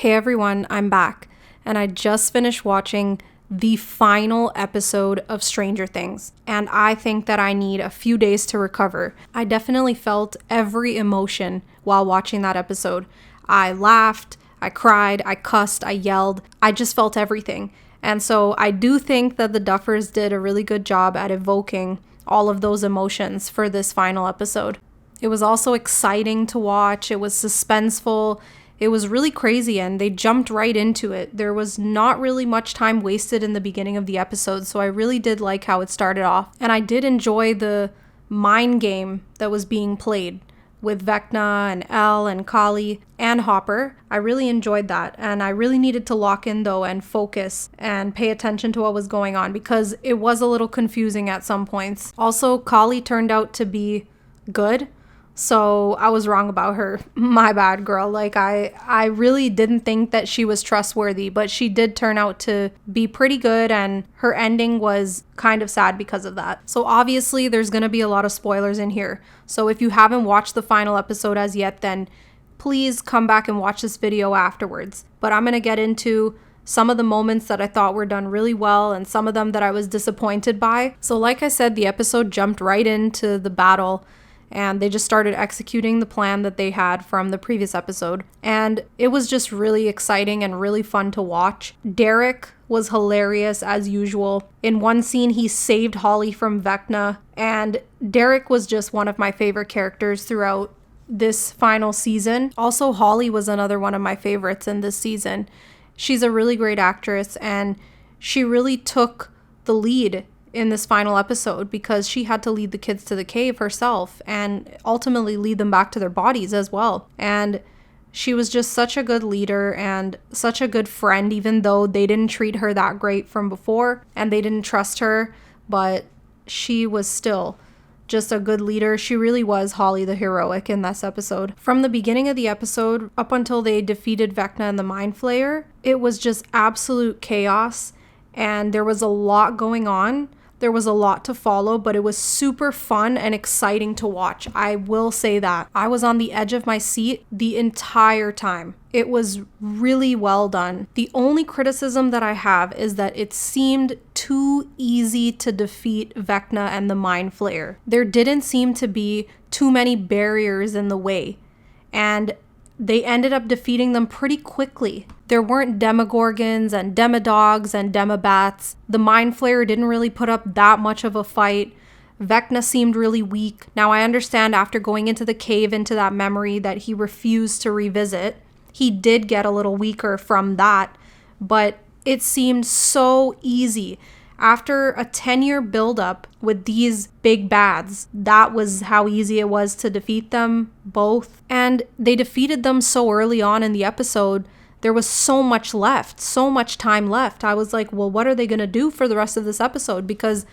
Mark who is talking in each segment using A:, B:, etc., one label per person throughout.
A: Hey everyone, I'm back, and I just finished watching the final episode of Stranger Things, and I think that I need a few days to recover. I definitely felt every emotion while watching that episode. I laughed, I cried, I cussed, I yelled, I just felt everything. And so I do think that the Duffers did a really good job at evoking all of those emotions for this final episode. It was also exciting to watch, it was suspenseful. It was really crazy and they jumped right into it. There was not really much time wasted in the beginning of the episode, so I really did like how it started off. And I did enjoy the mind game that was being played with Vecna and Elle and Kali and Hopper. I really enjoyed that, and I really needed to lock in though and focus and pay attention to what was going on because it was a little confusing at some points. Also, Kali turned out to be good. So I was wrong about her. My bad, girl. Like, I really didn't think that she was trustworthy, but she did turn out to be pretty good, and her ending was kind of sad because of that. So obviously there's going to be a lot of spoilers in here. So if you haven't watched the final episode as yet, then please come back and watch this video afterwards. But I'm going to get into some of the moments that I thought were done really well and some of them that I was disappointed by. So like I said, the episode jumped right into the battle, and they just started executing the plan that they had from the previous episode. And it was just really exciting and really fun to watch. Derek was hilarious as usual. In one scene, he saved Holly from Vecna. And Derek was just one of my favorite characters throughout this final season. Also, Holly was another one of my favorites in this season. She's a really great actress, and she really took the lead in this final episode because she had to lead the kids to the cave herself and ultimately lead them back to their bodies as well. And she was just such a good leader and such a good friend, even though they didn't treat her that great from before and they didn't trust her, but she was still just a good leader. She really was Holly the heroic in this episode. From the beginning of the episode up until they defeated Vecna and the Mind Flayer, it was just absolute chaos and there was a lot going on. There was a lot to follow, but it was super fun and exciting to watch. I will say that. I was on the edge of my seat the entire time. It was really well done. The only criticism that I have is that it seemed too easy to defeat Vecna and the Mind Flayer. There didn't seem to be too many barriers in the way, and they ended up defeating them pretty quickly. There weren't demogorgons and demodogs and demobats. The Mind Flayer didn't really put up that much of a fight. Vecna seemed really weak. Now I understand after going into the cave into that memory that he refused to revisit. He did get a little weaker from that, but it seemed so easy. After a 10-year buildup with these big bads, that was how easy it was to defeat them both. And they defeated them so early on in the episode. There was so much left, so much time left. I was like, well, what are they going to do for the rest of this episode? Because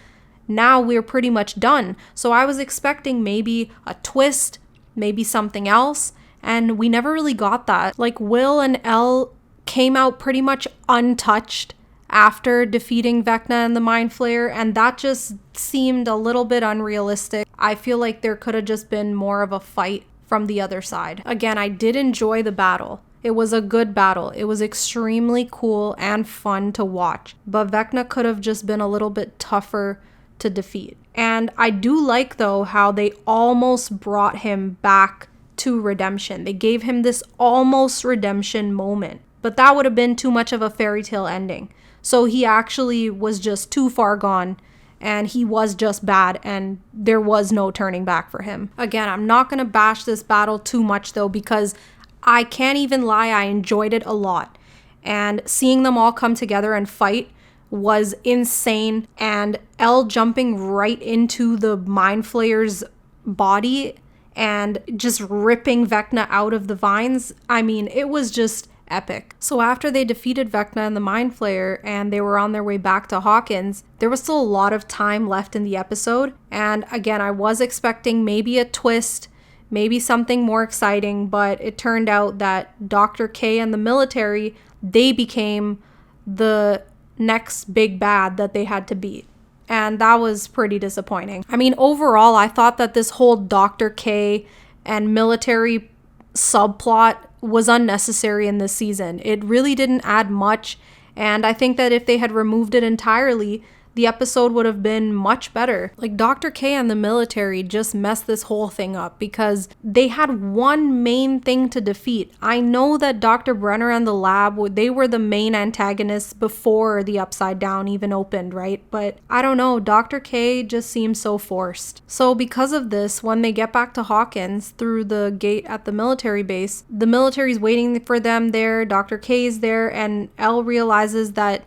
A: now we're pretty much done. So I was expecting maybe a twist, maybe something else. And we never really got that. Like, Will and Elle came out pretty much untouched after defeating Vecna and the Mind Flayer, and that just seemed a little bit unrealistic. I feel like there could have just been more of a fight from the other side. Again, I did enjoy the battle. It was a good battle. It was extremely cool and fun to watch, but Vecna could have just been a little bit tougher to defeat. And I do like, though, how they almost brought him back to redemption. They gave him this almost redemption moment, but that would have been too much of a fairy tale ending. So he actually was just too far gone, and he was just bad, and there was no turning back for him. Again, I'm not going to bash this battle too much, though, because I can't even lie, I enjoyed it a lot. And seeing them all come together and fight was insane. And Elle jumping right into the Mind Flayer's body and just ripping Vecna out of the vines, I mean, it was just epic. So after they defeated Vecna and the Mind Flayer and they were on their way back to Hawkins, there was still a lot of time left in the episode. And again, I was expecting maybe a twist, maybe something more exciting, but it turned out that Dr. K and the military, they became the next big bad that they had to beat. And that was pretty disappointing. I mean, overall, I thought that this whole Dr. K and military subplot was unnecessary in this season. It really didn't add much, and I think that if they had removed it entirely, the episode would have been much better. Like, Dr. K and the military just messed this whole thing up because they had one main thing to defeat. I know that Dr. Brenner and the lab, they were the main antagonists before the Upside Down even opened, right? But I don't know, Dr. K just seems so forced. So because of this, when they get back to Hawkins through the gate at the military base, the military's waiting for them there, Dr. K's there, and Elle realizes that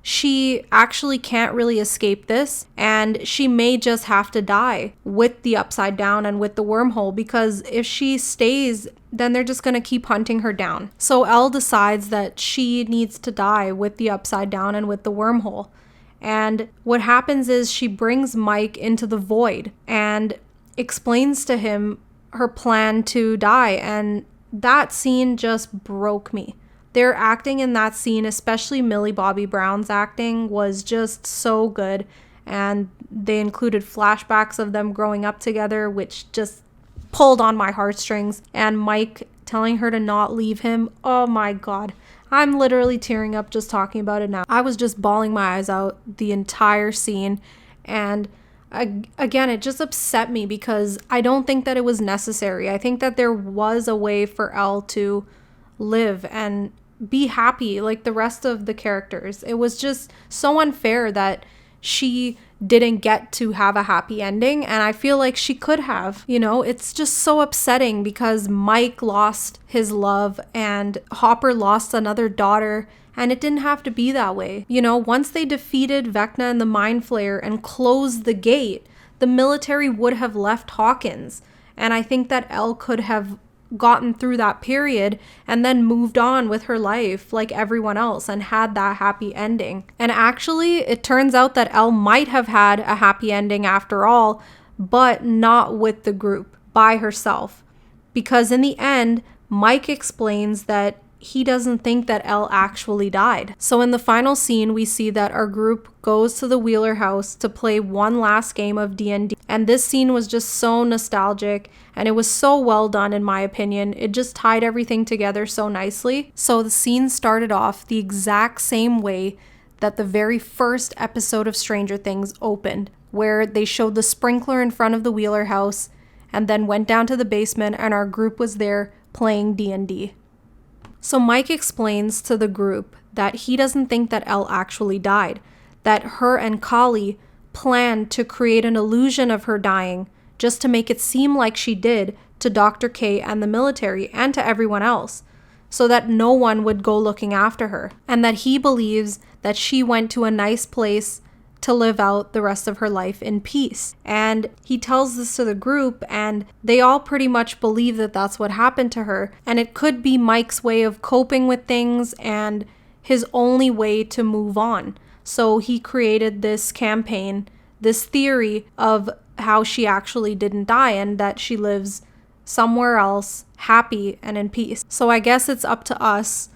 A: she actually can't really escape this, and she may just have to die with the Upside Down and with the wormhole, because if she stays, then they're just going to keep hunting her down. So Elle decides that she needs to die with the Upside Down and with the wormhole. And what happens is she brings Mike into the void and explains to him her plan to die, and that scene just broke me. Their acting in that scene, especially Millie Bobby Brown's acting, was just so good. And they included flashbacks of them growing up together, which just pulled on my heartstrings. And Mike telling her to not leave him. Oh my God. I'm literally tearing up just talking about it now. I was just bawling my eyes out the entire scene. And again, it just upset me because I don't think that it was necessary. I think that there was a way for Elle to live and be happy like the rest of the characters. It was just so unfair that she didn't get to have a happy ending, and I feel like she could have. It's just so upsetting because Mike lost his love and Hopper lost another daughter, and it didn't have to be that way. Once they defeated Vecna and the Mind Flayer and closed the gate, the military would have left Hawkins, and I think that Elle could have gotten through that period and then moved on with her life like everyone else and had that happy ending. And actually, it turns out that Elle might have had a happy ending after all, but not with the group, by herself. Because in the end, Mike explains that he doesn't think that Elle actually died. So in the final scene, we see that our group goes to the Wheeler house to play one last game of D&D. And this scene was just so nostalgic, and it was so well done in my opinion. It just tied everything together so nicely. So the scene started off the exact same way that the very first episode of Stranger Things opened, where they showed the sprinkler in front of the Wheeler house and then went down to the basement and our group was there playing D&D. So Mike explains to the group that he doesn't think that Elle actually died, that her and Kali planned to create an illusion of her dying just to make it seem like she did to Dr. K and the military and to everyone else, so that no one would go looking after her, and that he believes that she went to a nice place to live out the rest of her life in peace. And he tells this to the group, and they all pretty much believe that that's what happened to her. And it could be Mike's way of coping with things and his only way to move on. So he created this campaign, this theory of how she actually didn't die and that she lives somewhere else, happy and in peace. So I guess it's up to us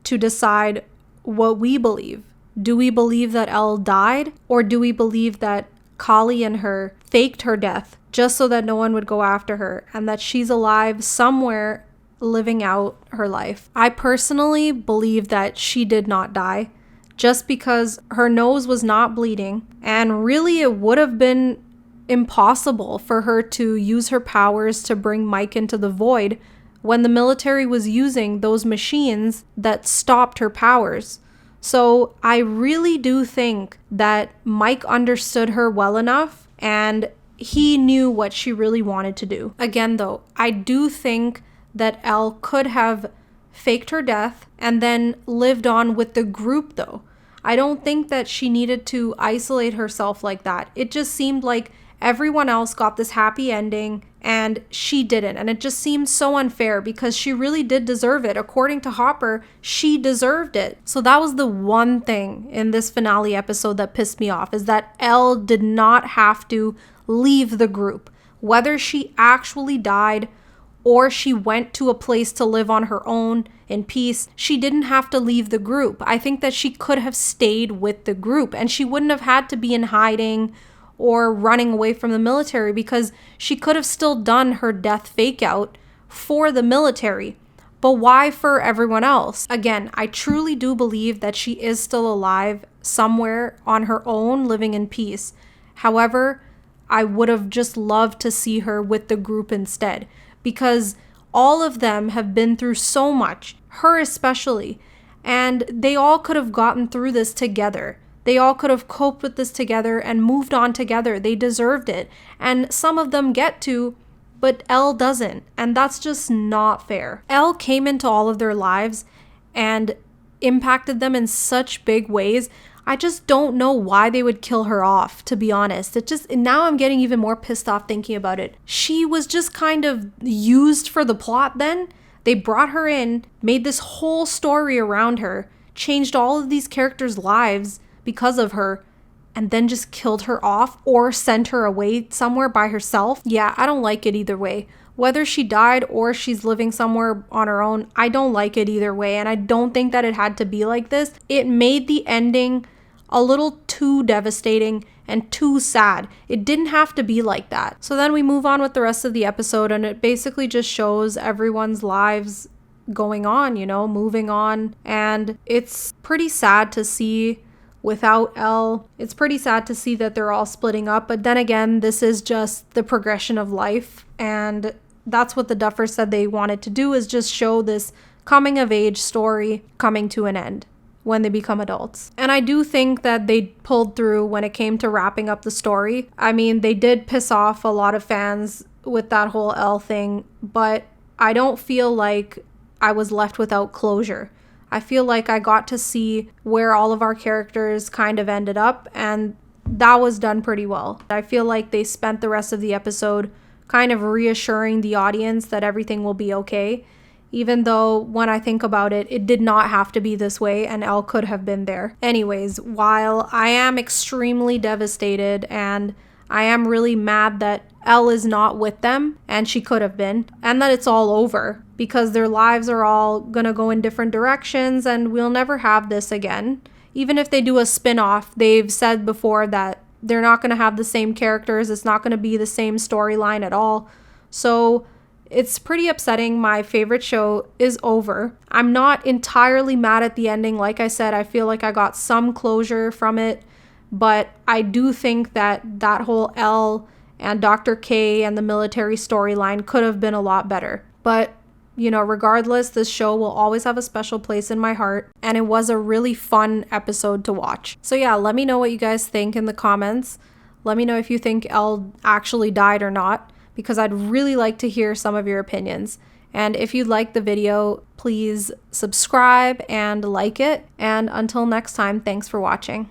A: to decide what we believe. Do we believe that Elle died, or do we believe that Kali and her faked her death just so that no one would go after her and that she's alive somewhere living out her life? I personally believe that she did not die, just because her nose was not bleeding, and really it would have been impossible for her to use her powers to bring Mike into the void when the military was using those machines that stopped her powers. So I really do think that Mike understood her well enough and he knew what she really wanted to do. Again though, I do think that Elle could have faked her death and then lived on with the group though. I don't think that she needed to isolate herself like that. It just seemed like everyone else got this happy ending and she didn't. And it just seemed so unfair because she really did deserve it. According to Hopper, she deserved it. So that was the one thing in this finale episode that pissed me off, is that Elle did not have to leave the group. Whether she actually died or she went to a place to live on her own in peace, she didn't have to leave the group. I think that she could have stayed with the group and she wouldn't have had to be in hiding or running away from the military, because she could have still done her death fake out for the military. But why for everyone else? Again, I truly do believe that she is still alive somewhere on her own, living in peace. However, I would have just loved to see her with the group instead, because all of them have been through so much, her especially, and they all could have gotten through this together. They all could have coped with this together and moved on together. They deserved it. And some of them get to, but Elle doesn't. And that's just not fair. Elle came into all of their lives and impacted them in such big ways. I just don't know why they would kill her off, to be honest. Now I'm getting even more pissed off thinking about it. She was just kind of used for the plot then. They brought her in, made this whole story around her, changed all of these characters' lives because of her, and then just killed her off or sent her away somewhere by herself. Yeah, I don't like it either way. Whether she died or she's living somewhere on her own, I don't like it either way, and I don't think that it had to be like this. It made the ending a little too devastating and too sad. It didn't have to be like that. So then we move on with the rest of the episode, and it basically just shows everyone's lives going on, moving on, and it's pretty sad to see without Elle. It's pretty sad to see that they're all splitting up, but then again, this is just the progression of life, and that's what the Duffers said they wanted to do, is just show this coming of age story coming to an end when they become adults. And I do think that they pulled through when it came to wrapping up the story. I mean, they did piss off a lot of fans with that whole Elle thing, but I don't feel like I was left without closure. I feel like I got to see where all of our characters kind of ended up, and that was done pretty well. I feel like they spent the rest of the episode kind of reassuring the audience that everything will be okay, even though when I think about it, it did not have to be this way and Elle could have been there. Anyways, while I am extremely devastated and I am really mad that Elle is not with them, and she could have been, and that it's all over because their lives are all gonna go in different directions and we'll never have this again. Even if they do a spin-off, they've said before that they're not gonna have the same characters, it's not gonna be the same storyline at all. So it's pretty upsetting. My favorite show is over. I'm not entirely mad at the ending. Like I said, I feel like I got some closure from it, but I do think that that whole Elle and Dr. K and the military storyline could have been a lot better. But, regardless, this show will always have a special place in my heart, and it was a really fun episode to watch. So yeah, let me know what you guys think in the comments. Let me know if you think Elle actually died or not, because I'd really like to hear some of your opinions. And if you liked the video, please subscribe and like it. And until next time, thanks for watching.